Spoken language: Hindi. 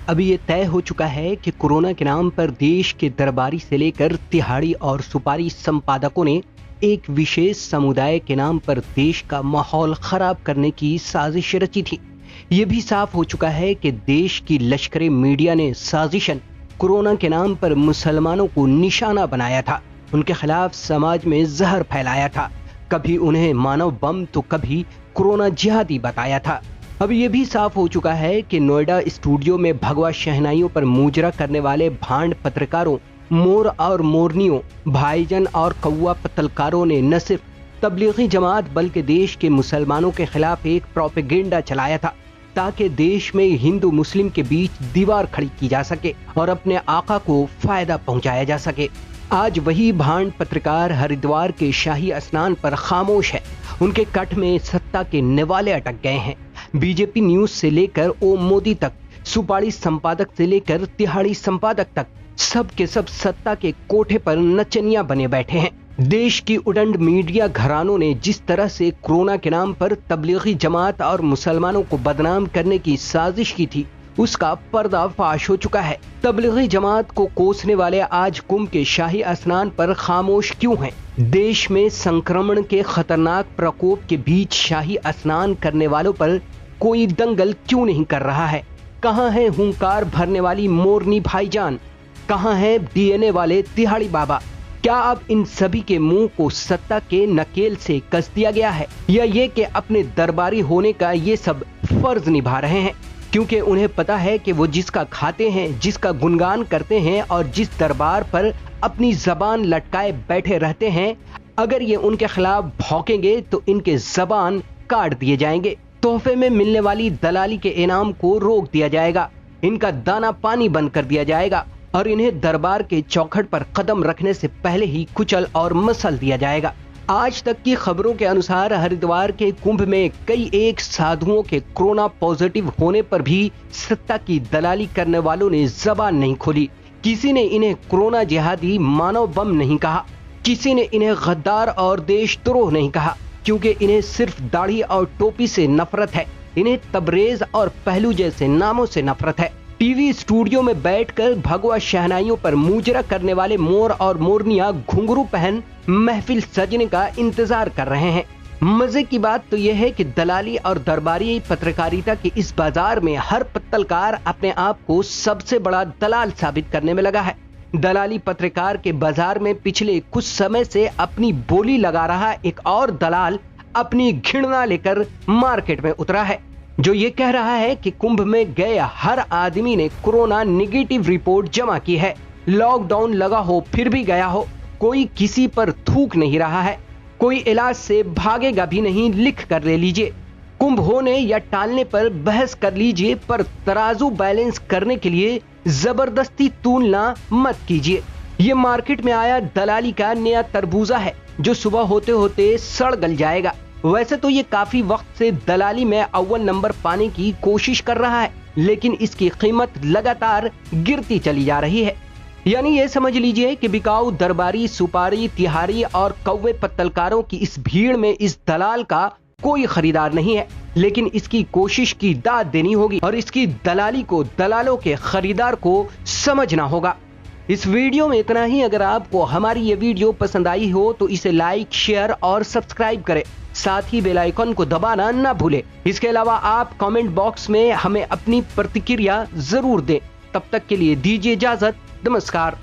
अब ये तय हो चुका है कि कोरोना के नाम पर देश के दरबारी से लेकर तिहाड़ी और सुपारी संपादकों ने एक विशेष समुदाय के नाम पर देश का माहौल खराब करने की साजिश रची थी। ये भी साफ हो चुका है कि देश की लश्करे मीडिया ने साजिशन कोरोना के नाम पर मुसलमानों को निशाना बनाया था, उनके खिलाफ समाज में जहर फैलाया था, कभी उन्हें मानव बम तो कभी कोरोना जिहादी बताया था। अब ये भी साफ हो चुका है कि नोएडा स्टूडियो में भगवा शहनाइयों पर मुजरा करने वाले भांड पत्रकारों, मोर और मोरनियों, भाईजन और कौवा पत्रकारों ने न सिर्फ तबलीगी जमात बल्कि देश के मुसलमानों के खिलाफ एक प्रोपेगेंडा चलाया था ताकि देश में हिंदू मुस्लिम के बीच दीवार खड़ी की जा सके और अपने आका को फायदा पहुंचाया जा सके। आज वही भांड पत्रकार हरिद्वार के शाही स्नान पर खामोश है। उनके कट में सत्ता के निवाले अटक गए हैं। बीजेपी न्यूज से लेकर ओम मोदी तक, सुपारी संपादक से लेकर तिहाड़ी संपादक तक, सब के सब सत्ता के कोठे पर नचनिया बने बैठे हैं। देश की उडंड मीडिया घरानों ने जिस तरह से कोरोना के नाम पर तबलीगी जमात और मुसलमानों को बदनाम करने की साजिश की थी, उसका पर्दाफाश हो चुका है। तबलीगी जमात को कोसने वाले आज कुंभ के शाही स्नान पर खामोश क्यों हैं? देश में संक्रमण के खतरनाक प्रकोप के बीच शाही स्नान करने वालों पर कोई दंगल क्यों नहीं कर रहा है? कहां है हुंकार भरने वाली मोरनी भाईजान? कहां है डीएनए वाले तिहाड़ी बाबा? क्या अब इन सभी के मुंह को सत्ता के नकेल से कस दिया गया है, या ये कि अपने दरबारी होने का ये सब फर्ज निभा रहे हैं क्योंकि उन्हें पता है कि वो जिसका खाते हैं, जिसका गुणगान करते हैं और जिस दरबार पर अपनी जबान लटकाए बैठे रहते हैं, अगर ये उनके खिलाफ भौंकेंगे तो इनके जबान काट दिए जाएंगे। तोहफे में मिलने वाली दलाली के इनाम को रोक दिया जाएगा, इनका दाना पानी बंद कर दिया जाएगा और इन्हें दरबार के चौखट पर कदम रखने से पहले ही कुचल और मसल दिया जाएगा। आज तक की खबरों के अनुसार हरिद्वार के कुंभ में कई एक साधुओं के कोरोना पॉजिटिव होने पर भी सत्ता की दलाली करने वालों ने जबान नहीं खोली। किसी ने इन्हें कोरोना जिहादी, मानव बम नहीं कहा, किसी ने इन्हें गद्दार और देशद्रोह नहीं कहा, क्योंकि इन्हें सिर्फ दाढ़ी और टोपी से नफरत है। इन्हें तबरेज और पहलू जैसे नामों से नफरत है। टीवी स्टूडियो में बैठकर भगवा शहनाइयों पर मुजरा करने वाले मोर और मोरनिया घुंघरू पहन महफिल सजने का इंतजार कर रहे हैं। मजे की बात तो यह है कि दलाली और दरबारी पत्रकारिता के इस बाजार में हर पत्रकार अपने आप को सबसे बड़ा दलाल साबित करने में लगा है। दलाली पत्रकार के बाजार में पिछले कुछ समय से अपनी बोली लगा रहा एक और दलाल अपनी घृणा लेकर मार्केट में उतरा है, जो ये कह रहा है कि कुंभ में गए हर आदमी ने कोरोना निगेटिव रिपोर्ट जमा की है। लॉकडाउन लगा हो फिर भी गया हो, कोई किसी पर थूक नहीं रहा है, कोई इलाज से भागेगा भी नहीं, लिख कर ले लीजिए। कुंभ होने या टालने पर बहस कर लीजिए, पर तराजू बैलेंस करने के लिए जबरदस्ती तुलना मत कीजिए। ये मार्केट में आया दलाली का नया तरबूजा है जो सुबह होते होते सड़ गल जाएगा। वैसे तो ये काफी वक्त से दलाली में अव्वल नंबर पाने की कोशिश कर रहा है, लेकिन इसकी कीमत लगातार गिरती चली जा रही है। यानी ये समझ लीजिए कि बिकाऊ दरबारी, सुपारी, तिहारी और कौवे पत्तलकारों की इस भीड़ में इस दलाल का कोई खरीदार नहीं है, लेकिन इसकी कोशिश की दाद देनी होगी और इसकी दलाली को दलालों के खरीदार को समझना होगा। इस वीडियो में इतना ही। अगर आपको हमारी ये वीडियो पसंद आई हो तो इसे लाइक, शेयर और सब्सक्राइब करें, साथ ही बेल आइकन को दबाना ना भूलें। इसके अलावा आप कमेंट बॉक्स में हमें अपनी प्रतिक्रिया जरूर दें। तब तक के लिए दीजिए इजाजत। नमस्कार।